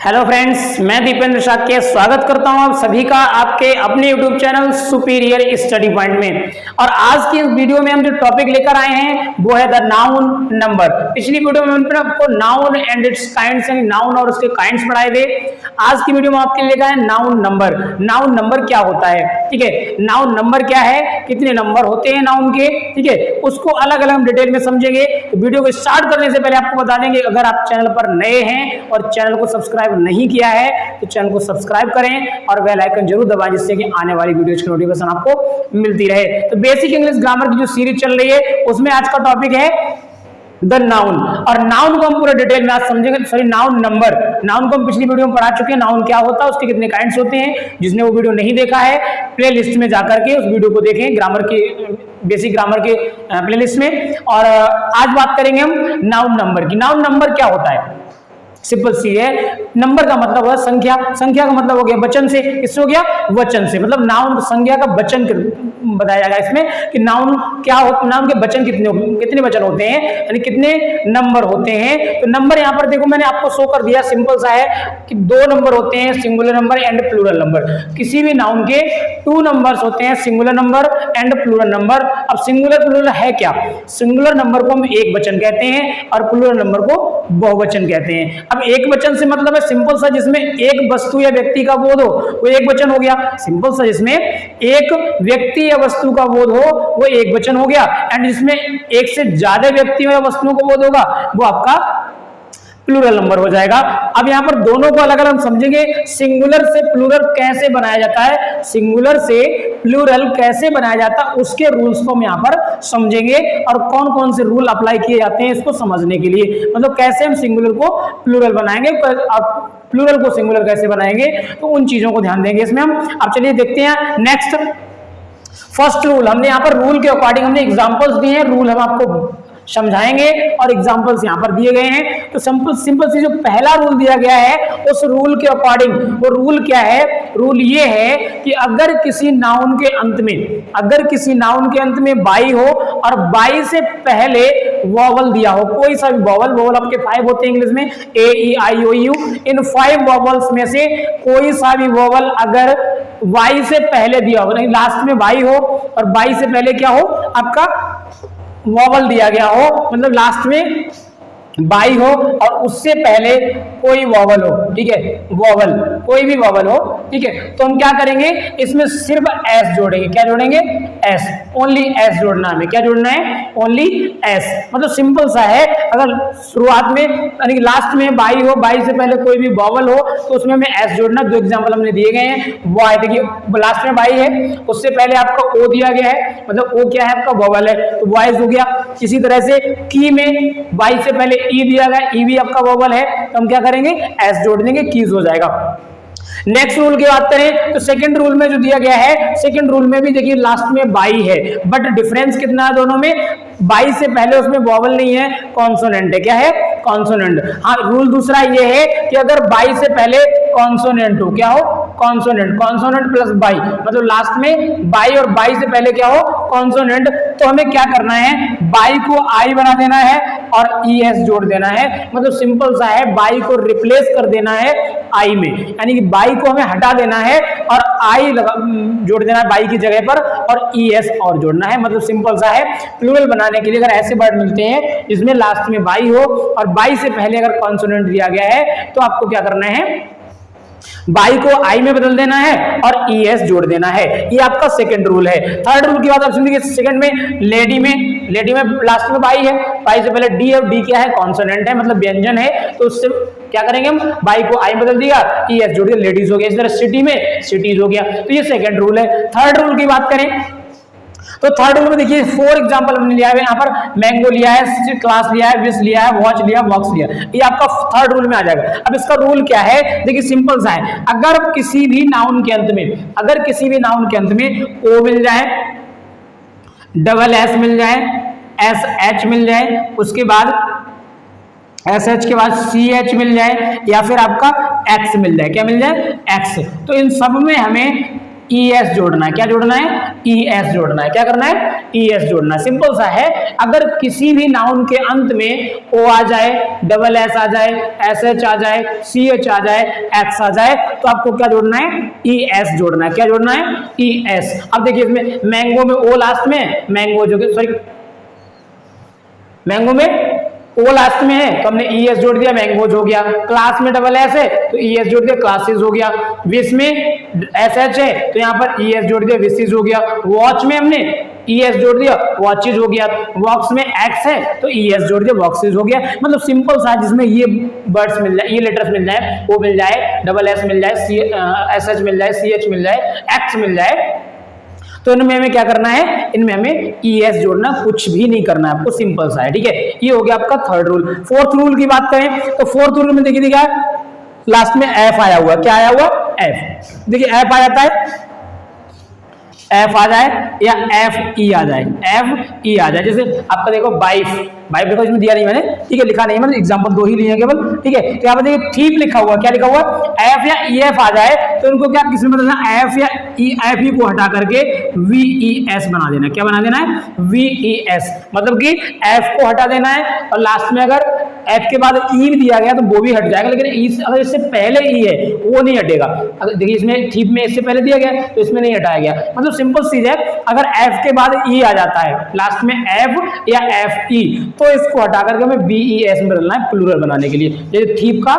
Hello friends, मैं दीपेंद्र शाक्य स्वागत करता हूं आप सभी का आपके अपने YouTube channel superior study point में। और आज की इस वीडियो में हम जो टॉपिक लेकर आए हैं वो है द नाउन नंबर। पिछली वीडियो में हमने आपको नाउन एंड इट्स काइंड्स यानी नाउन और उसके काइंड्स पढ़ाए थे। आज की वीडियो में आपके लिए लेकर आए नाउन नंबर। नाउन नंबर क्या होता है, ठीक है, नाउन नंबर क्या है, कितने नंबर होते हैं नाउन के, ठीक है, उसको अलग अलग हम डिटेल में समझेंगे। तो वीडियो को स्टार्ट करने से पहले आपको बता देंगे, अगर आप चैनल पर नए हैं और चैनल को सब्सक्राइब नहीं किया है तो चैनल को सब्सक्राइब करें और बेल आइकन जरूर दबाएं, जिससे कि आने वाली वीडियोज की नोटिफिकेशन आपको मिलती रहे। तो बेसिक इंग्लिश ग्रामर की जो सीरीज चल रही है उसमें आज का टॉपिक है द नाउन। और नाउन को हम पूरे डिटेल में आज समझेंगे। Sorry, noun number. नाउन को हम पिछली वीडियो में पढ़ा चुके हैं, नाउन क्या होता है, उसके कितने काइंड्स होते हैं। जिसने वो वीडियो नहीं देखा है प्ले लिस्ट में जाकर के उस वीडियो को देखें, ग्रामर की बेसिक ग्रामर के प्ले लिस्ट में। और आज बात करेंगे हम नाउन नंबर की। नाउन नंबर क्या होता है, सिंपल सी है। नंबर का मतलब है संख्या, संख्या का मतलब हो गया वचन से, किससे हो गया, वचन से। मतलब नाउन संख्या का वचन बताया जाएगा इसमें कि नाउन क्या होता, नाउन के वचन कितने वचन होते हैं, यानी कितने नंबर होते हैं। तो नंबर यहाँ पर देखो मैंने आपको शो कर दिया, सिंपल सा है कि दो नंबर होते हैं, singular number and plural number. किसी भी नाउन के टू नंबर्स होते हैं, singular number and plural number. अब सिंगुलर प्लूरल है क्या, सिंगुलर नंबर को हम एक वचन कहते हैं और प्लूरल नंबर को बहुवचन कहते हैं। अब एक वचन से मतलब है सिंपल सा जिसमें एक वस्तु या व्यक्ति का बोध हो वो एक वचन हो गया। सिंपल सा जिसमें एक व्यक्ति या वस्तु का बोध हो वो एक वचन हो गया। एंड जिसमें एक से ज्यादा व्यक्तियों या वस्तुओं का बोध होगा वो आपका प्लूरल नंबर हो जाएगा। अब यहाँ पर दोनों को अलग अलग समझेंगे। सिंगुलर से प्लूरल कैसे बनाया जाता है, सिंगुलर से प्लूरल कैसे बनाया जाता है उसके रूल्स को हम यहाँ पर समझेंगे और कौन कौन से रूल अप्लाई किए जाते हैं इसको समझने के लिए। मतलब कैसे हम सिंगुलर को प्लूरल बनाएंगे, प्लूरल को सिंगुलर कैसे बनाएंगे, तो उन चीजों को ध्यान देंगे इसमें हम। अब चलिए देखते हैं नेक्स्ट फर्स्ट रूल। हमने यहाँ पर रूल के अकॉर्डिंग हमने एग्जांपल्स दिए हैं, रूल हम आपको समझाएंगे और एग्जांपल्स यहाँ पर दिए गए हैं। तो सिंपल सी जो पहला रूल दिया गया है उस रूल के अकॉर्डिंग, वो रूल क्या है, रूल ये है कि अगर किसी नाउन के अंत में, अगर किसी नाउन के अंत में बाई हो और बाई से पहले वॉवल दिया हो, कोई सा भी वॉवल आपके 5 होते हैं इंग्लिश में, ए ई आई ओ यू, इन 5 वॉवल्स में से कोई सा भी वॉवल अगर वाई से पहले दिया हो, नहीं लास्ट में बाई हो और बाई से पहले क्या हो आपका वॉवल दिया गया हो, मतलब लास्ट में बाई हो और उससे पहले कोई वॉवल हो, ठीक है, वॉवल कोई भी वॉवल हो, ठीक है, तो हम क्या करेंगे इसमें सिर्फ एस जोड़ेंगे। क्या जोड़ेंगे, एस, ओनली एस जोड़ना है। क्या जोड़ना है, ओनली एस। मतलब सिंपल सा है, अगर शुरुआत में यानी लास्ट में बाई हो, बाई से पहले कोई भी वॉवल हो तो उसमें हमें एस जोड़ना। दो एग्जाम्पल हमने दिए गए हैं। वाई, देखिए लास्ट में बाई है, उससे पहले आपका ओ दिया गया है, मतलब ओ क्या है आपका वॉवल है, तो वॉइस हो गया। इसी तरह से की में बाई से पहले ई दिया गया, ई भी आपका वॉवल है, तो हम क्या करेंगे एस जोड़ देंगे, कीज हो जाएगा। नेक्स्ट रूल की बात करें तो सेकंड रूल में जो दिया गया है, सेकंड रूल में भी देखिए लास्ट में बाई है, बट डिफरेंस कितना है दोनों में, बाई से पहले उसमें वॉवल नहीं है, कॉन्सोनेंट है। क्या है, कॉन्सोनेंट। हाँ, रूल दूसरा ये है कि अगर बाई से पहले कॉन्सोनेंट हो, क्या हो, कॉन्सोनेंट, कॉन्सोनेंट प्लस बाई, मतलब लास्ट में बाई और बाई से पहले क्या हो, कॉन्सोनेंट, तो हमें क्या करना है, बाई को आई बना देना है और ई एस जोड़ देना है। मतलब सिंपल सा है, बाई को रिप्लेस कर देना है आई में, यानी कि बाई को हमें हटा देना है और आई जोड़ देना है बाई की जगह पर और ई एस और जोड़ना है। मतलब सिंपल सा है, प्लूरल बनाने के लिए अगर ऐसे वर्ड मिलते हैं जिसमें लास्ट में बाई हो और बाई से पहले अगर कॉन्सोनेंट दिया गया है तो आपको क्या करना है, बाई को आई में बदल देना है और ई एस जोड़ देना है। ये आपका सेकंड रूल है। थर्ड रूल की बात आप सुनिए, सेकंड में लेडी में लास्ट में बाई है, बाई से पहले डी है, डी क्या है, कॉन्सोनेंट है, मतलब व्यंजन है, तो उससे क्या करेंगे हम, बाई को आई बदल दिया, ई एस जोड़ दिया, लेडीज हो गया। इस तरह सिटी में सिटीज हो गया। तो ये सेकंड रूल है। थर्ड रूल की बात करें तो थर्ड रूल में देखिए 4 एग्जांपल हमने लिया है यहाँ पर, मैंगो लिया है, क्लास लिया है, विश लिया है, वॉच लिया, बॉक्स लिया, ये आपका थर्ड रूल में आ जाएगा। अब इसका रूल क्या है, देखिए सिंपल सा है, अगर किसी भी नाउन के अंत में, अगर किसी भी नाउन के अंत में ओ मिल जाए, डबल एस मिल जाए, एस एच मिल जाए, उसके बाद एस एच के बाद सी एच मिल जाए या फिर आपका एक्स मिल जाए, क्या मिल जाए, एक्स, तो इन सब में हमें ES जोड़ना है। क्या जोड़ना है? ES जोड़ना है। क्या करना है? ES जोड़ना है। सिंपल सा है। अगर किसी भी नाउन के अंत में O आ जाए, डबल S आ जाए, SH आ जाए, CH आ जाए, X आ जाए, तो आपको क्या जोड़ना है? ES जोड़ना है। क्या जोड़ना है? ES। अब देखिए इसमें मैंगो में O लास्ट में, मैंगो जो कि सॉरी मैंगो में O लास्ट में है तो हमने ES जोड़ दिया, मैंगोज हो गया। क्लास में डबल S है तो ES जोड़ दिया, क्लासेस हो गया। विश में SH है तो यहाँ पर ES जोड़ दिया, विशेज हो गया। वॉच में हमने ES जोड़ दिया, वॉचेज हो गया। वॉक्स में X है तो ES जोड़ दिया, वॉक्सेज हो गया। मतलब सिंपल सा जिसमें ये वर्ड्स मिल जाए, ये लेटर्स मिल जाए, O मिल जाए, डबल S मिल जाए, SH मिल जाए, CH मिल जाए, X मिल जाए, तो इनमें हमें क्या करना है? इनमें हमें ES जोड़ना, कुछ भी नहीं करना है आपको, सिंपल सा है। ठीक है, ये हो गया आपका थर्ड रूल। फोर्थ रूल की बात करें तो फोर्थ रूल में देखिए क्या लास्ट में F आया हुआ। क्या आया हुआ? F। देखिए F आ जाता है, F आ जाए या FE आ जाए, FE आ जाए। जैसे आपका देखो वाइफ, वाइफ देखो इसमें दिया नहीं मैंने, ठीक है, लिखा नहीं, मतलब एग्जांपल दो ही लिए हैं केवल। ठीक है, तो यहाँ पर देखिए थीप लिखा हुआ। क्या लिखा हुआ? F या EF आ जाए तो इनको क्या किसमें बदलना? F या FE को हटा करके VES बना देना। क्या बना देना है? VES। मतलब कि F को हटा देना है और लास्ट में अगर F के बाद E दिया गया तो वो भी हट जाएगा, लेकिन अगर इससे पहले E है वो नहीं हटेगा। अगर देखिए इसमें थीप में इससे पहले दिया गया तो इसमें नहीं हटाया गया। मतलब सिंपल चीज है, अगर F के बाद E आ जाता है लास्ट में F या FE तो इसको हटा करके हमें VES में बदलना है प्लूरल बनाने के लिए। जैसे थीप का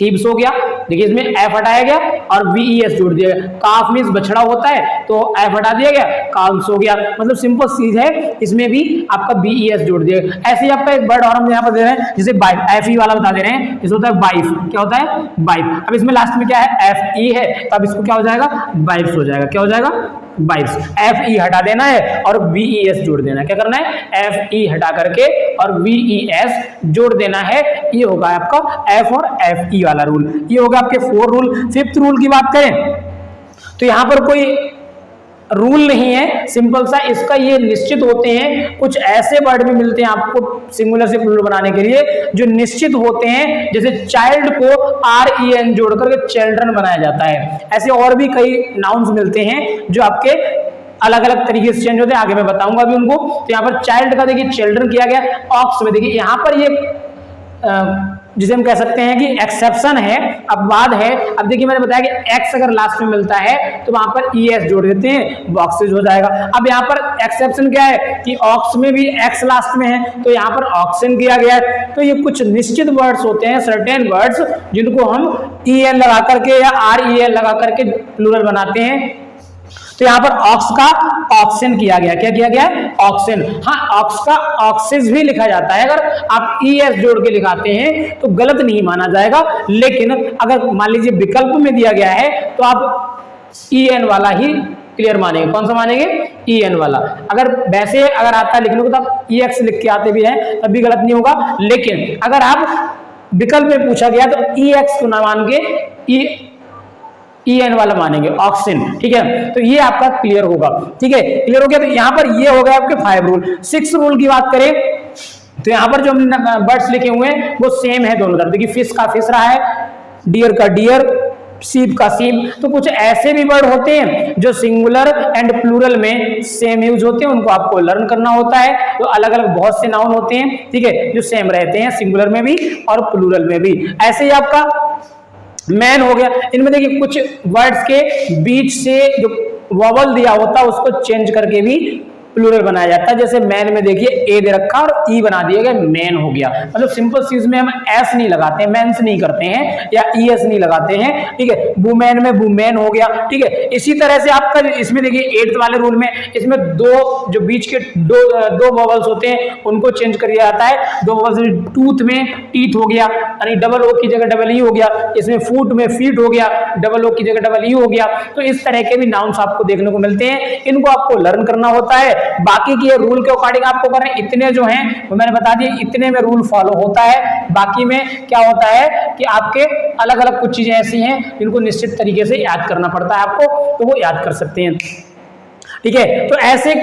थीप्स हो गया, देखिए इसमें F हटाया गया और VES जोड़ दिया गया। काफ मीन्स बछड़ा होता है तो F हटा दिया गया, काल्स हो गया। मतलब सिंपल चीज है, इसमें भी आपका VES जोड़ दिया गया। ऐसे ही आपका एक वर्ड और हम यहाँ पर दे रहे हैं, जैसे वाइफ, FE वाला बता दे रहे हैं, जैसे होता है वाइफ। क्या होता है? वाइफ। अब इसमें लास्ट में क्या है? FE है, तब इसको क्या हो जाएगा? वाइफ्स हो जाएगा। क्या हो जाएगा? वाइफ्स। FE हटा देना है और VES जोड़ देना है। क्या करना है? FE हटा करके और VES जोड़ देना है। ये होगा आपका F और FE वाला रूल। ये होगा आपके 4 रूल। फिफ्थ रूल की बात करें तो यहां पर कोई रूल नहीं है, सिंपल सा इसका ये निश्चित होते हैं। कुछ ऐसे वर्ड भी मिलते हैं आपको सिंगुलर से प्लूरल बनाने के लिए जो निश्चित होते हैं, जैसे चाइल्ड को REN जोड़ करके चिल्ड्रन बनाया जाता है। ऐसे और भी कई नाउन्स मिलते हैं जो आपके अलग अलग तरीके से चेंज होते हैं, आगे मैं बताऊंगा अभी उनको। तो यहाँ पर चाइल्ड का देखिए चिल्ड्रन किया गया। ऑक्स में देखिए यहाँ पर ये जिसे हम कह सकते हैं कि एक्सेप्शन है, अपवाद है। अब देखिए मैंने बताया कि X अगर लास्ट में मिलता है तो वहां पर ES जोड़ देते हैं, बॉक्सेज हो जाएगा। अब यहाँ पर एक्सेप्शन क्या है कि ऑक्स में भी X लास्ट में है तो यहाँ पर ऑक्सन किया गया है। तो ये कुछ निश्चित वर्ड्स होते हैं, सर्टेन वर्ड्स, जिनको हम EN लगा करके या REN लगा करके प्लूरल बनाते हैं। तो यहाँ पर ऑक्स का ऑक्सन किया गया। क्या किया गया? ऑक्सन। हाँ, ऑक्स का ऑक्सिस भी लिखा जाता है। अगर आप ES जोड़ के लिखाते हैं तो गलत नहीं माना जाएगा, लेकिन अगर मान लीजिए विकल्प में दिया गया है तो आप EN वाला ही क्लियर मानेंगे। कौन सा मानेंगे? EN वाला। अगर वैसे अगर आता है लिखने को तो आप EX लिख के आते भी हैं तब भी गलत नहीं होगा, लेकिन अगर आप विकल्प में पूछा गया तो EX को ना मान के EN वाला मानेंगे, ऑक्सिन। ठीक है, तो ये आपका क्लियर होगा। ठीक है, क्लियर हो गया। तो यहाँ पर ये हो गया आपके 5 रूल। 6 रूल की बात करें तो यहाँ पर जो हमने वर्ड्स लिखे हुए हैं वो सेम है दोनों तरफ। देखिए फिश का फिश रहा है, डियर का डियर, सीप का सीप। तो कुछ ऐसे भी वर्ड होते हैं जो सिंगुलर एंड प्लूरल में सेम यूज होते हैं, उनको आपको लर्न करना होता है। तो अलग अलग बहुत से नाउन होते हैं, ठीक है, जो सेम रहते हैं सिंगुलर में भी और प्लूरल में भी। ऐसे ही आपका मैन हो गया। इनमें देखिए कुछ वर्ड्स के बीच से जो वॉवल दिया होता है उसको चेंज करके भी प्लूरल बनाया जाता है। जैसे मैन में देखिए ए दे रखा और ई बना दिया गया, मैन हो गया। मतलब सिंपल चीज में हम एस नहीं लगाते हैं, मेंस नहीं करते हैं, या ईएस नहीं लगाते हैं। ठीक है, वुमेन में वुमेन हो गया। ठीक है, इसी तरह से आपका इसमें देखिए 8th वाले रूल में इसमें दो जो बीच के दो वॉवल्स होते हैं उनको चेंज कर दिया जाता है। दो वॉवल्स, टूथ में टीथ हो गया, यानी डबल ओ की जगह डबल ई हो गया। इसमें फूट में फीट हो गया, डबल ओ की जगह डबल ई हो गया। तो इस तरह के भी नाउन्स आपको देखने को मिलते हैं, इनको आपको लर्न करना होता है। बाकी की रूल के अकॉर्डिंग आपको करना है। इतने जो हैं वो मैंने बता दिए, इतने में रूल फॉलो होता है। बाकी में क्या होता है कि आपके अलग अलग कुछ चीजें ऐसी हैं जिनको निश्चित तरीके से याद करना पड़ता है आपको, तो वो याद कर सकते हैं। ठीक है, तो ऐसे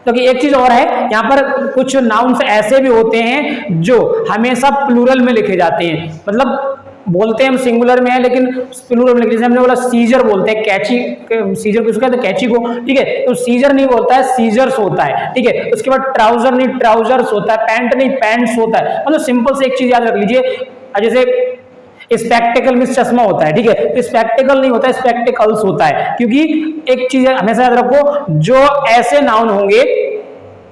तो एक चीज और है, यहाँ पर कुछ नाउन्स ऐसे भी होते हैं जो हमेशा प्लूरल में लिखे जाते हैं। मतलब बोलते हैं हम सिंगुलर में है, लेकिन प्लूरल में, जैसे हमने बोला सीजर बोलते हैं, कैची, सीजर किसको कहते हैं, कैची को, ठीक है, तो सीजर नहीं बोलता है, सीजर्स होता है, ठीक है। उसके बाद ट्राउजर नहीं, ट्राउजर्स होता है, पैंट नहीं, पैंट्स होता है। मतलब सिंपल से एक चीज याद रख लीजिए, जैसे स्पेक्टिकल में चश्मा होता है, ठीक है, तो स्पेक्टिकल नहीं होता है, स्पेक्टिकल्स होता है, क्योंकि एक चीज हमेशा याद रखो, जो ऐसे नाउन होंगे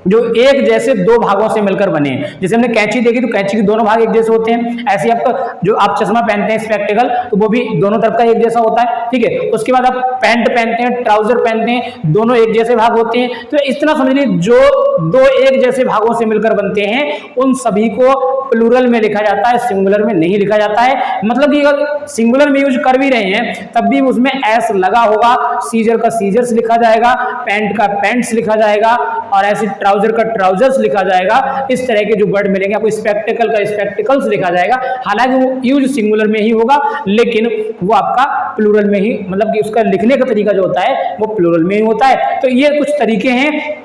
जो एक जैसे दो भागों से मिलकर बने हैं, जैसे हमने कैंची देखी तो कैंची के दोनों भाग एक जैसे होते हैं, ऐसे आपका जो आप चश्मा पहनते हैं स्पेक्टिकल, तो वो भी दोनों तरफ का एक जैसा होता है, ठीक है। उसके बाद आप पैंट पहनते हैं, ट्राउजर पहनते हैं, दोनों एक जैसे भाग होते हैं। तो इस तरह समझ लीजिए, जो दो एक जैसे भागों से मिलकर बनते हैं उन सभी को प्लूरल में लिखा जाता है, सिंगुलर में नहीं लिखा जाता है। मतलब कि अगर सिंगुलर में यूज कर भी रहे हैं तब भी उसमें एस लगा होगा, सीजर का सीजर्स लिखा जाएगा, पैंट का पैंट्स लिखा जाएगा, और ऐसे ट्राउजर का ट्राउजर्स लिखा जाएगा। इस तरह के जो वर्ड मिलेंगे आपको, स्पेक्टिकल का स्पेक्टिकल्स लिखा जाएगा। हालांकि वो यूज सिंगुलर में ही होगा, लेकिन वो आपका प्लूरल में ही, मतलब कि उसका लिखने का तरीका जो होता है वो प्लूरल में ही होता है। तो ये कुछ तरीके हैं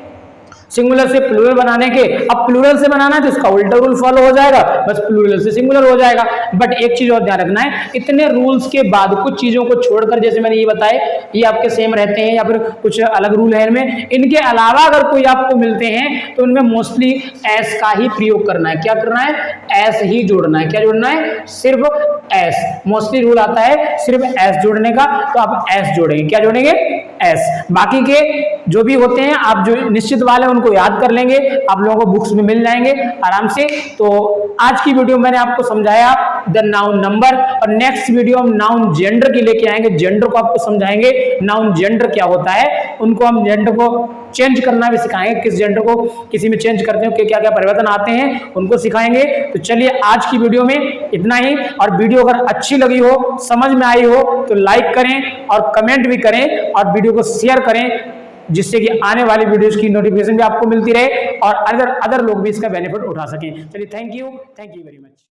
सिंगुलर से प्लूरल बनाने के। अब प्लूरल से बनाना है तो इसका उल्टा रूल फॉलो हो जाएगा, बस प्लूरल से सिंगुलर हो जाएगा। बट एक चीज और ध्यान रखना है, इतने रूल्स के बाद कुछ चीजों को छोड़कर, जैसे मैंने ये बताए, ये आपके सेम रहते हैं या फिर कुछ अलग रूल है इनमें, इनके अलावा अगर कोई आपको मिलते हैं तो उनमें मोस्टली एस का ही प्रयोग करना है। क्या करना है? एस ही जोड़ना है। क्या जोड़ना है? सिर्फ एस। मोस्टली रूल आता है सिर्फ एस जोड़ने का, तो आप एस जोड़ेंगे। क्या जोड़ेंगे? एस। बाकी के जो भी होते हैं आप जो निश्चित वाले उनको याद कर लेंगे, आप लोगों को बुक्स में मिल जाएंगे आराम से। तो आज की वीडियो मैंने आपको समझाया द नाउन नंबर, और नेक्स्ट वीडियो हम नाउन जेंडर की लेके आएंगे। जेंडर को आपको समझाएंगे, नाउन जेंडर क्या होता है, उनको हम जेंडर को चेंज करना भी सिखाएंगे, किस जेंडर को किसी में चेंज करते हैं, क्या क्या परिवर्तन आते हैं उनको सिखाएंगे। तो चलिए आज की वीडियो में इतना ही, और वीडियो अगर अच्छी लगी हो, समझ में आई हो, तो लाइक करें और कमेंट भी करें और वीडियो को शेयर करें, जिससे कि आने वाली वीडियोस की नोटिफिकेशन भी आपको मिलती रहे और अदर लोग भी इसका बेनिफिट उठा सकें। चलिए, थैंक यू वेरी मच।